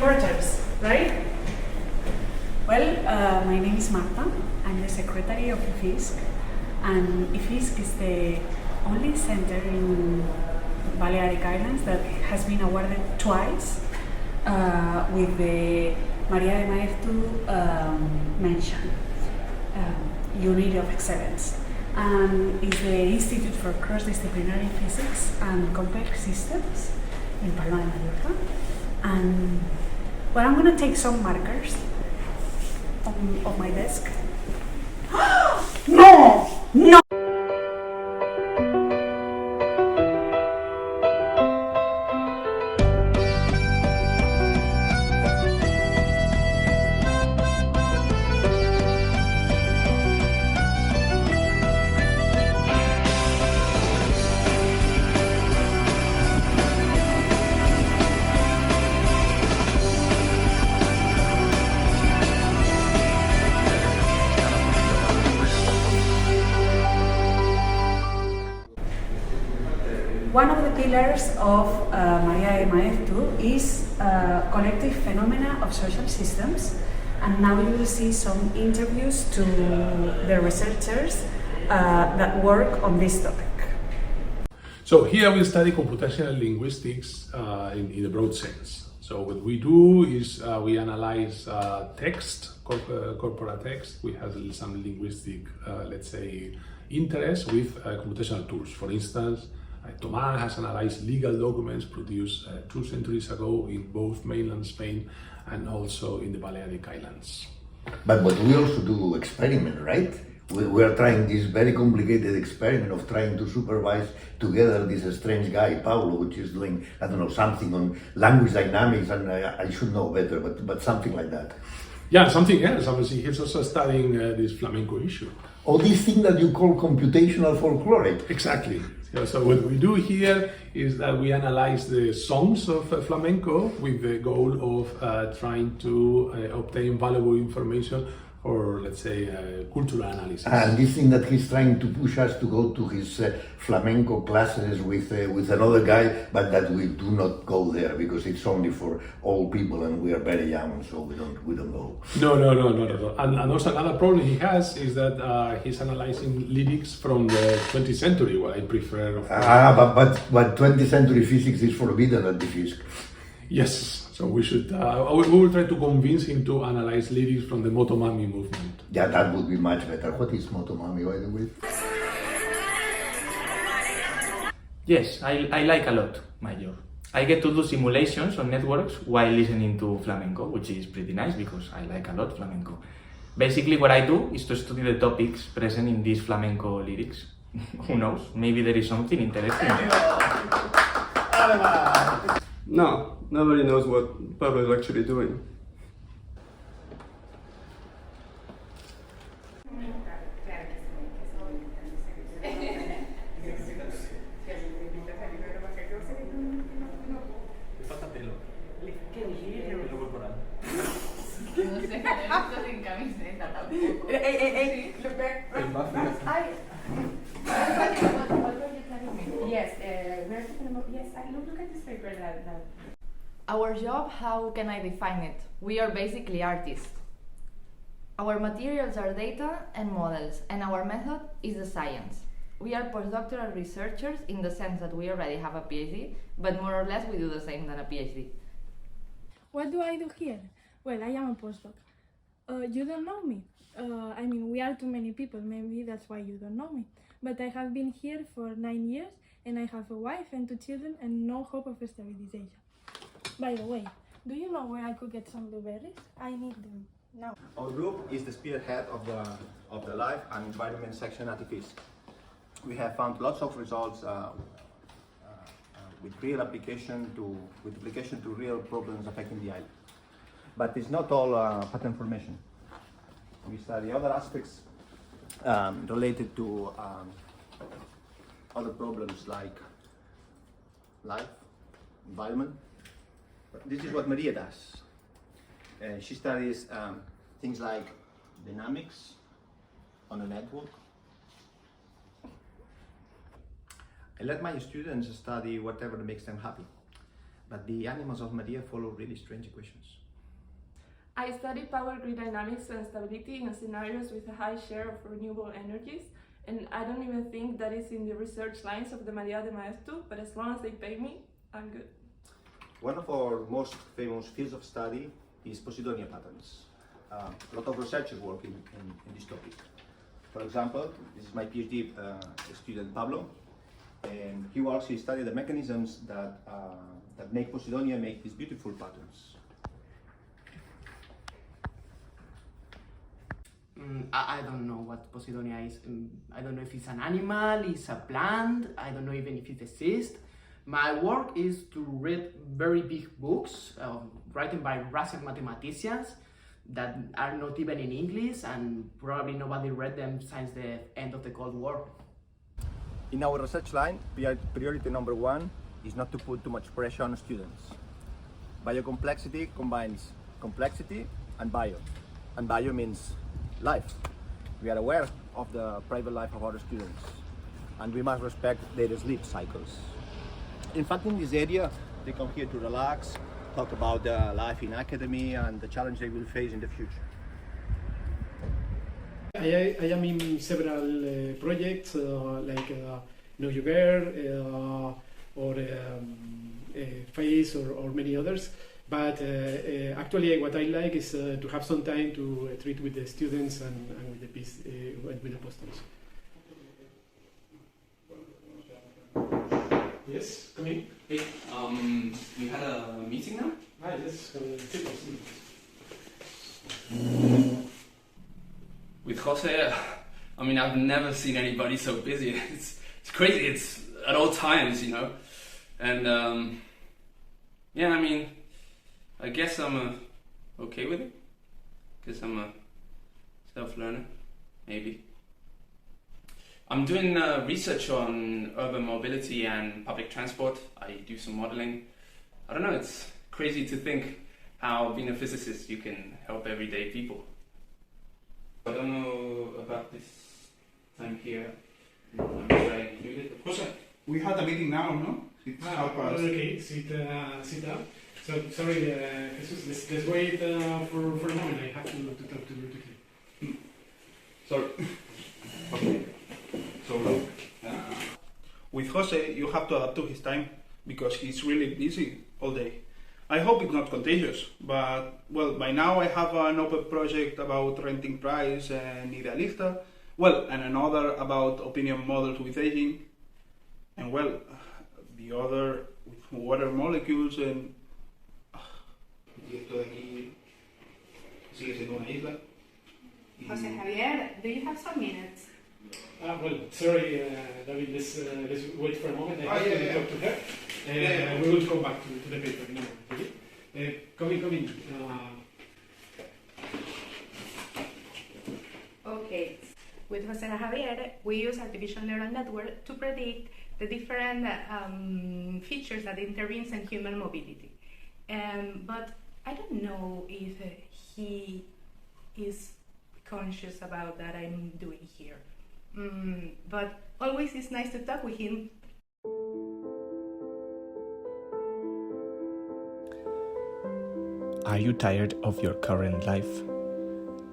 reporters, right? Well, my name is Marta. I'm the secretary of IFISC, and IFISC is the only center in Balearic Islands that has been awarded twice with the Maria de Maeztu mention, Unit of Excellence, and is the Institute for Cross-Disciplinary Physics and Complex Systems in Palma de Mallorca. And well, I'm going to take some markers of my desk. No! No! One of the pillars of Maria de Maeztu is collective phenomena of social systems, and now you will see some interviews to the researchers that work on this topic. So here we study computational linguistics in a broad sense. So what we do is we analyze text, corpora text. We have some linguistic, let's say, interest with computational tools. For instance, Tomás has analyzed legal documents produced 2 centuries ago in both mainland Spain and also in the Balearic Islands. But we also do experiment, right? We are trying this very complicated experiment of trying to supervise together this strange guy, Paulo, which is doing, I don't know, something on language dynamics, and I should know better, but something like that. Yeah, something else. Obviously, he's also studying this flamenco issue. Or this thing that you call computational folklore. Exactly. So what we do here is that we analyze the songs of flamenco with the goal of trying to obtain valuable information for, let's say, cultural analysis. And this thing that he's trying to push us to go to his flamenco classes with another guy, but that we do not go there because it's only for old people and we are very young, so we don't go. No, not at all. And also another problem he has is that he's analyzing lyrics from the 20th century, what I prefer. But 20th century physics is forbidden at the FISC. Yes. So we should, we will try to convince him to analyze lyrics from the Motomami movement. Yeah, that would be much better. What is Motomami, by the way? Yes, I like a lot my job. I get to do simulations on networks while listening to flamenco, which is pretty nice because I like a lot flamenco. Basically what I do is to study the topics present in these flamenco lyrics. Who knows, maybe there is something interesting. No, nobody knows what Pablo is actually doing. Our job, how can I define it? We are basically artists. Our materials are data and models, and our method is the science. We are postdoctoral researchers in the sense that we already have a PhD, but more or less we do the same than a PhD. What do I do here? Well, I am a postdoc. You don't know me. I mean, we are too many people, maybe that's why you don't know me. But I have been here for 9 years, and I have a wife and 2 children and no hope of stabilization. By the way, do you know where I could get some blueberries? I need them now. Our group is the spearhead of the life and environment section at IFISC. We have found lots of results with real application to real problems affecting the island. But it's not all pattern formation. We study other aspects related to other problems like life, environment. This is what Maria does. She studies things like dynamics on a network. I let my students study whatever makes them happy. but the animals of Maria follow really strange equations. I studied power grid dynamics and stability in scenarios with a high share of renewable energies, and I don't even think that is in the research lines of the Maria de Maeztu, but as long as they pay me, I'm good. One of our most famous fields of study is Posidonia patterns. A lot of researchers work in this topic. For example, this is my PhD student Pablo, and he studied the mechanisms that make Posidonia make these beautiful patterns. I don't know what Posidonia is. I don't know if it's an animal, it's a plant, I don't know even if it exists. My work is to read very big books written by Russian mathematicians that are not even in English, and probably nobody read them since the end of the Cold War. In our research line, priority number one is not to put too much pressure on students. Biocomplexity combines complexity and bio. And bio means life. We are aware of the private life of our students, and we must respect their sleep cycles. In fact, in this area, they come here to relax, talk about their life in academy and the challenge they will face in the future. I am in several projects like Know Your Girl or FACE or many others. But actually, what I like is to have some time to treat with the students and with the posters. Yes, come in. Hey, we had a meeting now? Yes, with Jose, I mean, I've never seen anybody so busy. It's crazy. It's at all times, you know. And yeah, I mean, I guess I'm okay with it, because I'm a self-learner, maybe. I'm doing research on urban mobility and public transport. I do some modeling. I don't know, it's crazy to think how being a physicist you can help everyday people. I don't know about this time here. I'm sure I included it. Jose, we had a meeting now, no? It's okay, sit up. So, sorry, Jesus, let's wait for a moment. I have to talk to you. Sorry. Okay. So, with Jose, you have to adapt to his time because he's really busy all day. I hope it's not contagious, but well, by now I have an open project about renting price and Idealista, well, and another about opinion models with aging, and well, the other with water molecules and... Y esto de aquí sigue siendo una isla. Jose Javier, do you have some minutes? Well, sorry, David, let's wait for a moment. I have to talk to her. We will come back to the paper in a moment. Okay? Come in. Okay. With Jose Javier, we use artificial neural network to predict the different features that intervenes in human mobility. But I don't know if he is conscious about that I'm doing here. But always it's nice to talk with him. Are you tired of your current life?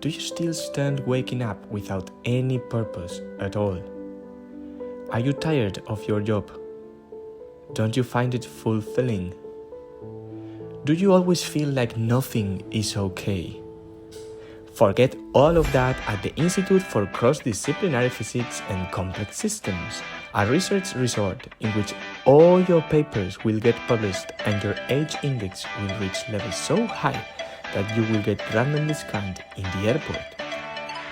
Do you still stand waking up without any purpose at all? Are you tired of your job? Don't you find it fulfilling? Do you always feel like nothing is okay? Forget all of that at the Institute for Cross-Disciplinary Physics and Complex Systems, a research resort in which all your papers will get published and your age index will reach levels so high that you will get random discount in the airport.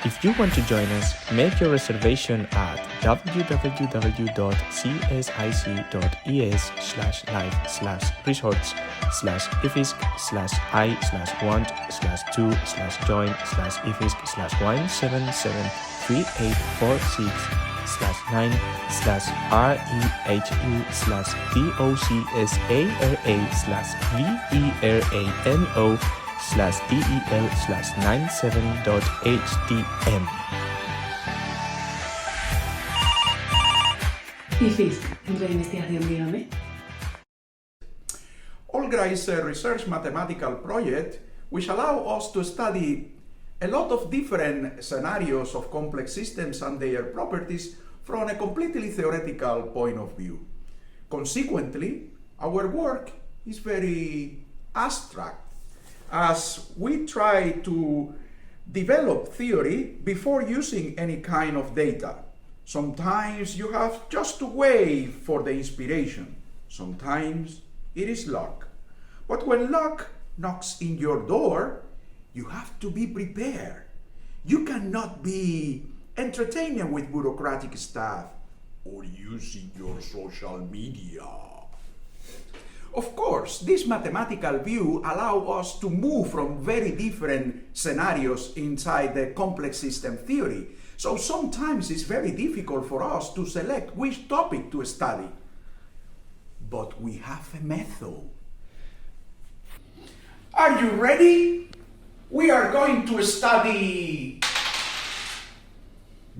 If you want to join us, make your reservation at www.cic.es/life/research/ifisc/17384/6/9/REHU/DOCSA/del/97.htm. IFISC, Centro de Investigación, dígame. Olga is a research mathematical project which allows us to study a lot of different scenarios of complex systems and their properties from a completely theoretical point of view. Consequently, our work is very abstract, as we try to develop theory before using any kind of data. Sometimes you have just to wait for the inspiration. Sometimes it is luck. But when luck knocks in your door, you have to be prepared. You cannot be entertaining with bureaucratic stuff or using your social media. Of course, this mathematical view allows us to move from very different scenarios inside the complex system theory. So sometimes it's very difficult for us to select which topic to study. But we have a method. Are you ready? We are going to study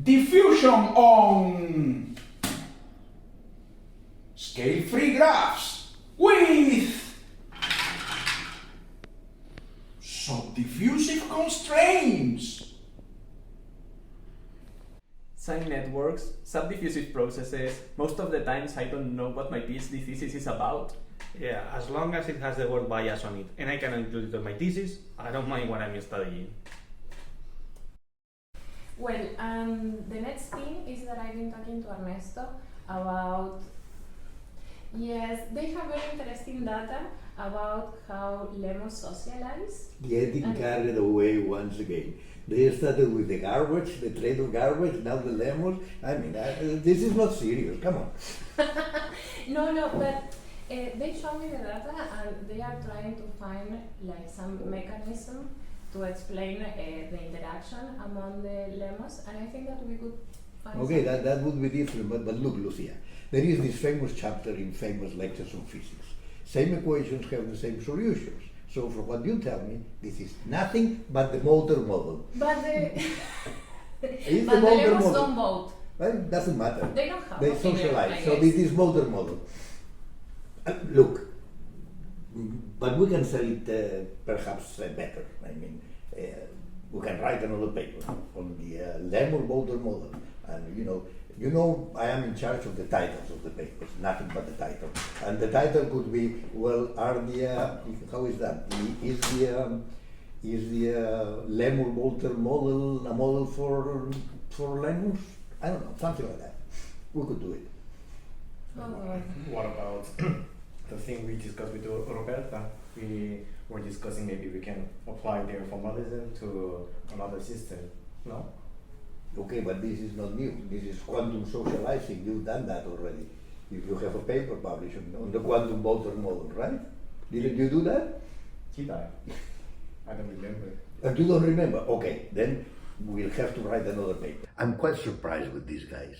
diffusion on scale-free graphs with subdiffusive constraints. Sign networks, subdiffusive processes. Most of the times I don't know what my PhD thesis is about. Yeah, as long as it has the word bias on it and I can include it in my thesis, I don't mind what I'm studying. Well, the next thing is that I've been talking to Ernesto about, yes, they have very interesting data about how lemons socialize. Getting carried away once again. They started with the garbage, the trade of garbage, now the lemons. I mean, this is not serious, come on. No, but they show me the data and they are trying to find like some mechanism to explain the interaction among the lemons, and I think that we could find Okay, something. that would be different, but look, Lucia, there is this famous chapter in famous lectures on physics. Same equations have the same solutions. So from what you tell me, this is nothing but the motor model. But the, It's but the motor lemons model. don't vote. Well, it doesn't matter. They don't have They opinion, socialize. I So guess. this is motor model. Look, but we can sell it perhaps better. I mean, we can write another paper on the lemon motor model. And you know, I am in charge of the titles of the papers, nothing but the title. And the title could be, well, how is that? Is the lemon motor model a model for lemons? I don't know, something like that. We could do it. What about the thing we discussed with Roberta? We were discussing maybe we can apply their formalism to another system, no? Okay, but this is not new. This is quantum socializing. You've done that already. If you have a paper published on the quantum motor model, right? Didn't you do that? Did I? I don't remember. And you don't remember? Okay, then we'll have to write another paper. I'm quite surprised with these guys.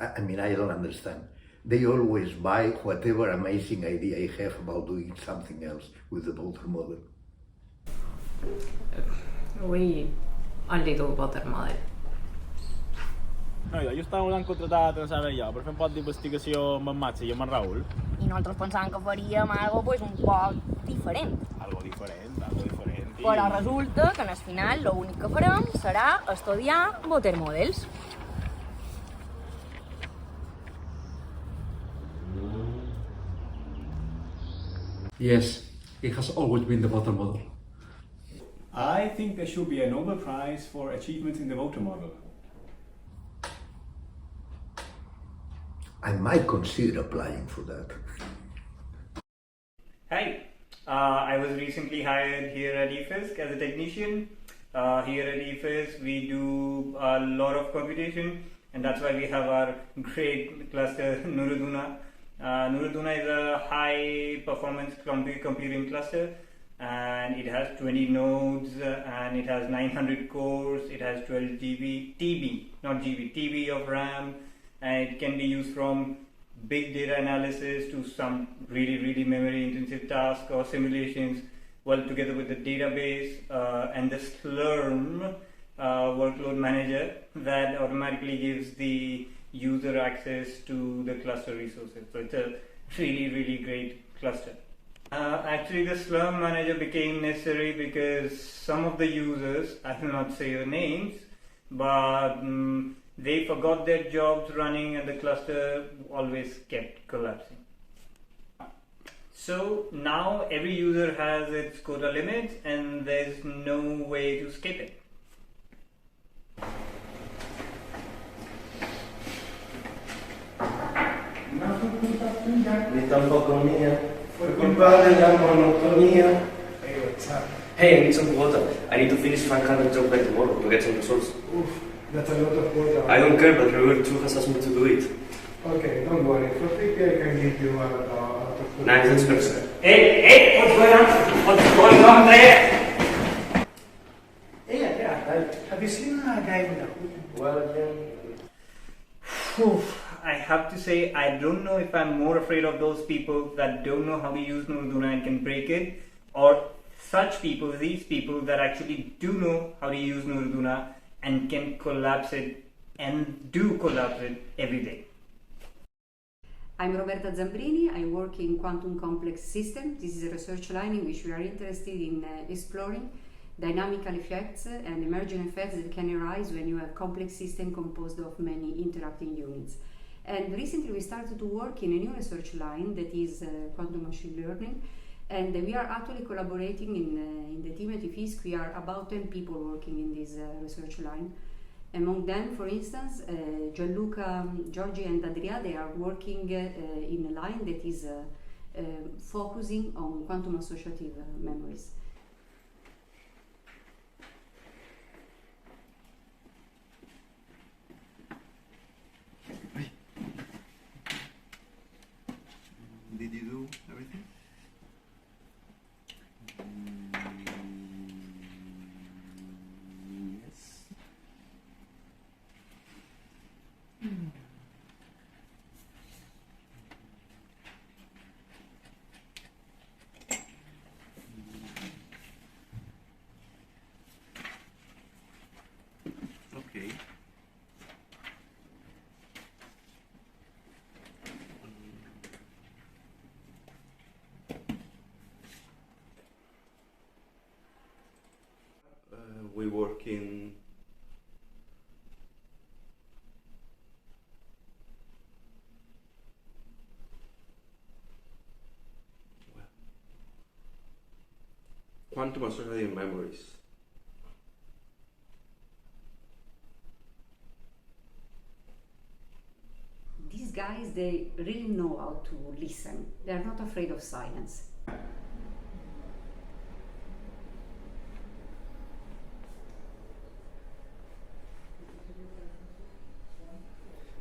I mean, I don't understand. They always buy whatever amazing idea I have about doing something else with the motor model. We only do motor model. No, jo estava volent contractar a saber jo per fer un poc d'investigació amb en Max i amb en Raül. I nosaltres pensàvem que faríem algo pues, un poc diferent. Algo diferent, algo diferent. Però resulta que al final l'únic que farem serà estudiar motor models. Yes, it has always been the motor model. I think there should be a Nobel Prize for achievements in the motor model. I might consider applying for that. Hi, I was recently hired here at eFISC as a technician. Here at eFISC we do a lot of computation, and that's why we have our great cluster Nurudduna. Nurudduna is a high performance computing cluster, and it has 20 nodes and it has 900 cores. It has 12 TB of RAM. And it can be used from big data analysis to some really memory intensive tasks or simulations, well, together with the database and the Slurm workload manager that automatically gives the user access to the cluster resources. So it's a really great cluster. Actually, the Slurm manager became necessary because some of the users, I will not say the names, but they forgot their jobs running and the cluster always kept collapsing. So now every user has its quota limits and there's no way to escape it. Ni tampoco mía, fue culpa de la monotonía. Hey, what's up? Hey, I need some quota. I need to finish 500 jobs by tomorrow to get some results. Oof, that's a lot of quota. I don't care, but River 2 has asked me to do it. Okay, don't worry. For 50 I can give you a lot of quota. Nice, that's perfect. Hey, what's going on? What's going on there? Yeah. Have you seen a guy with a hood? Well, Whew, I have to say, I don't know if I'm more afraid of those people that don't know how to use Nurduna and can break it, or such people, these people that actually do know how to use Nurduna and can collapse it and do collapse it every day. I'm Roberta Zambrini. I work in Quantum Complex Systems. This is a research line in which we are interested in exploring dynamical effects and emergent effects that can arise when you have complex systems composed of many interacting units. And recently we started to work in a new research line that is quantum machine learning, and we are actually collaborating in the team at IFISC. We are about 10 people working in this research line. Among them, for instance, Gianluca, Giorgi and Adria, they are working in a line that is focusing on quantum associative memories. Did you do everything? Yes. Okay. We work in quantum associative memories. These guys, they really know how to listen. They are not afraid of silence.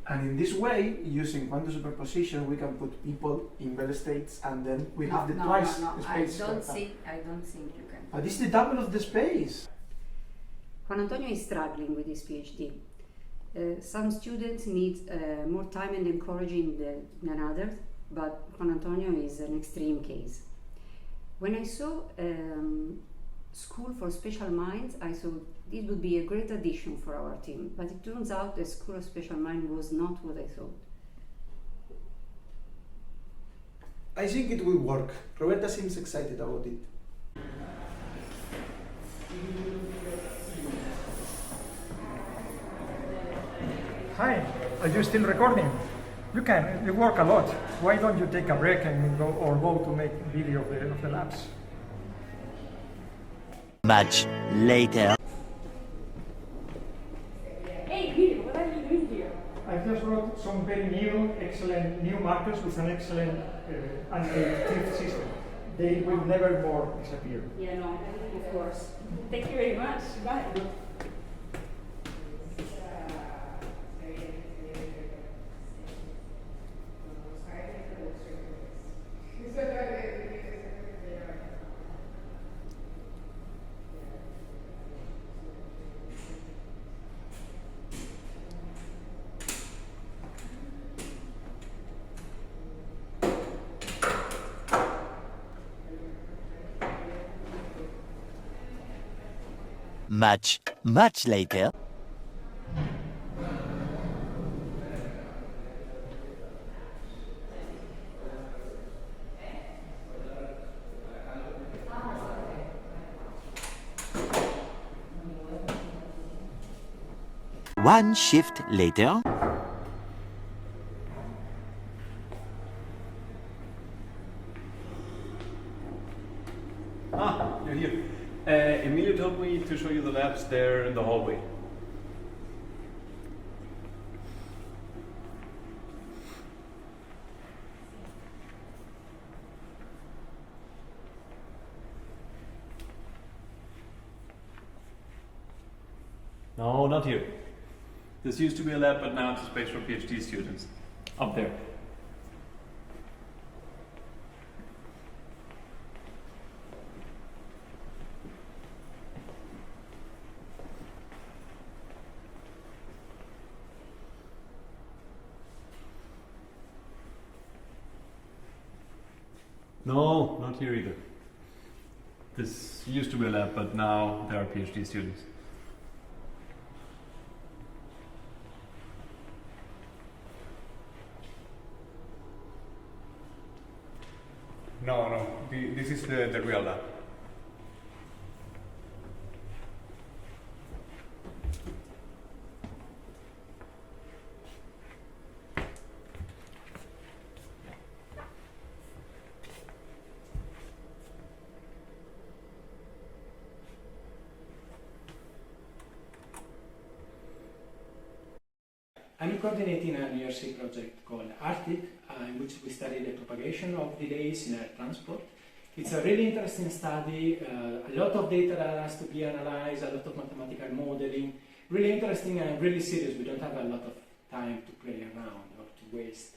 And in this way, using quantum superposition, we can put people in real states, and then we have the twice the space. I don't think you can. But this is the double of the space. Juan Antonio is struggling with his PhD. Some students need more time and encouraging than others, but Juan Antonio is an extreme case. When I saw School for Special Minds, I thought this would be a great addition for our team, but it turns out the School of Special Mind was not what I thought. I think it will work. Roberta seems excited about it. Hi, are you still recording? You work a lot. Why don't you take a break and go to make video of the labs? Much later. Hey, Peter, what are you doing here? I just wrote some very excellent new markers with an excellent anti-thief system. They will never more disappear. Yeah, no, of course. Thank you very much. Bye. Much later. One shift later. Ah, you're here. Emilio told me to show you the labs there in the hallway. No, not here. This used to be a lab, but now it's a space for PhD students. Up there. No, not here either. This used to be a lab, but now there are PhD students. No, this is the real lab. I'm coordinating a URC project called Arctic, in which we study the propagation of delays in air transport. It's a really interesting study, a lot of data that has to be analyzed, a lot of mathematical modeling, really interesting and really serious. We don't have a lot of time to play around or to waste.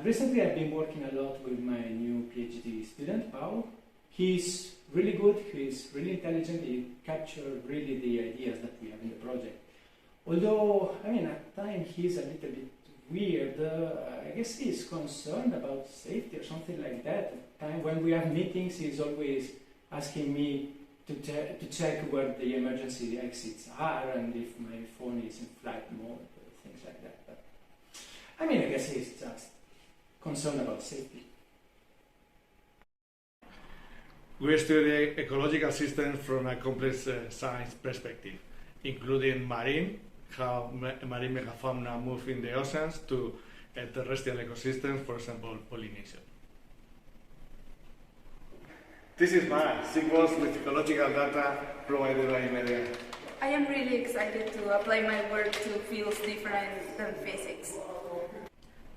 Recently I've been working a lot with my new PhD student, Pau. He's really good, he's really intelligent, he captured really the ideas that we have in the project. Although, I mean, at times he's a little bit weird, I guess he's concerned about safety or something like that. At time when we have meetings, he's always asking me to check where the emergency exits are and if my phone is in flight mode, things like that. But, I mean, I guess he's just concerned about safety. We study ecological systems from a complex science perspective, including marine, how marine megafauna move in the oceans, to terrestrial ecosystems, for example, pollination. This is Mara, sequence with ecological data provided by Media. I am really excited to apply my work to fields different than physics.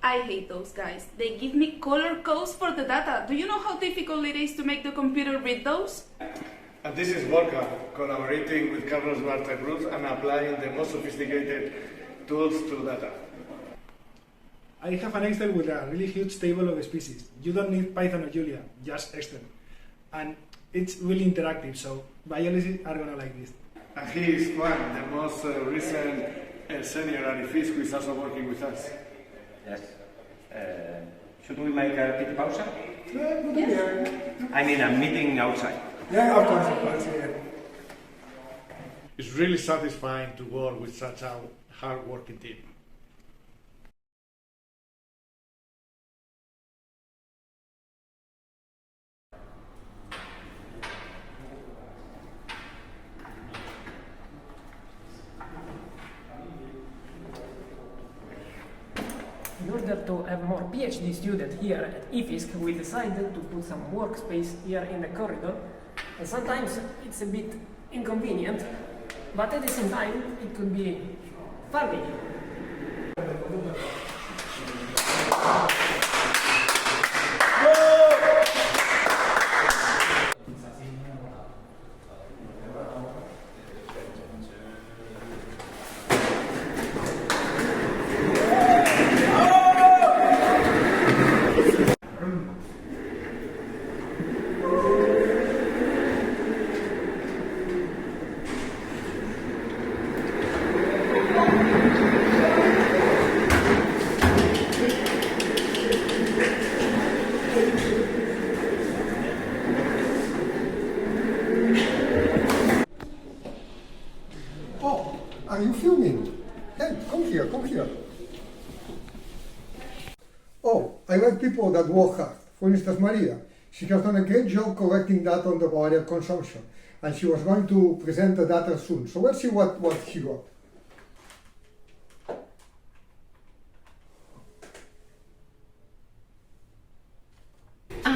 I hate those guys. They give me color codes for the data. Do you know how difficult it is to make the computer read those? And this is Borja, collaborating with Carlos Barta Cruz and applying the most sophisticated tools to data. I have an Excel with a really huge table of species. You don't need Python or Julia, just Excel. And it's really interactive, so biologists are gonna like this. And he is Juan, the most recent senior at IFISC, who is also working with us. Yes. Should we make a pity pause? Yes. I mean a meeting outside. Yeah, of course, yeah. It's really satisfying to work with such a hard-working team. In order to have more PhD students here at IFISC, we decided to put some workspace here in the corridor. And sometimes it's a bit inconvenient, but at the same time it could be funny. Are you filming? Hey, come here, come here. Oh, I like people that work hard. For instance, Maria. She has done a great job collecting data on the Bavaria consumption, and she was going to present the data soon. So let's see what she got.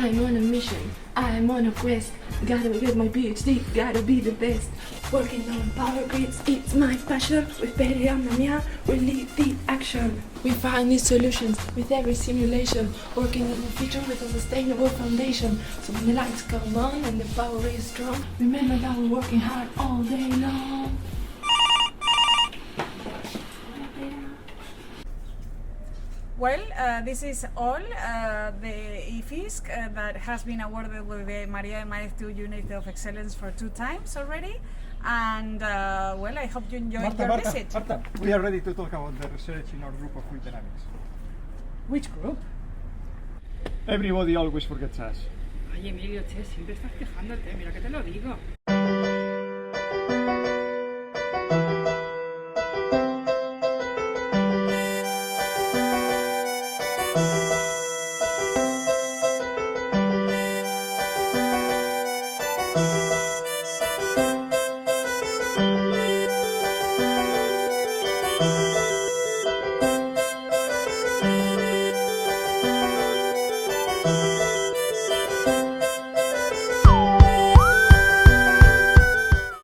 I'm on a mission, I'm on a quest. Gotta get my PhD, gotta be the best. Working on power grids, it's my passion. With Betty and Mania, we lead the action. We find new solutions with every simulation. Working on the future with a sustainable foundation. So when the lights come on and the power is strong, remember that we're working hard all day long. Well, this is all the IFISC that has been awarded with the Maria Emaez 2 Unit of Excellence for 2 times already. And well, I hope you enjoyed your visit. Marta, we are ready to talk about the research in our group of fluid dynamics. Which group? Everybody always forgets us. Ay, Emilio, che, siempre estás quejándote, mira que te lo digo.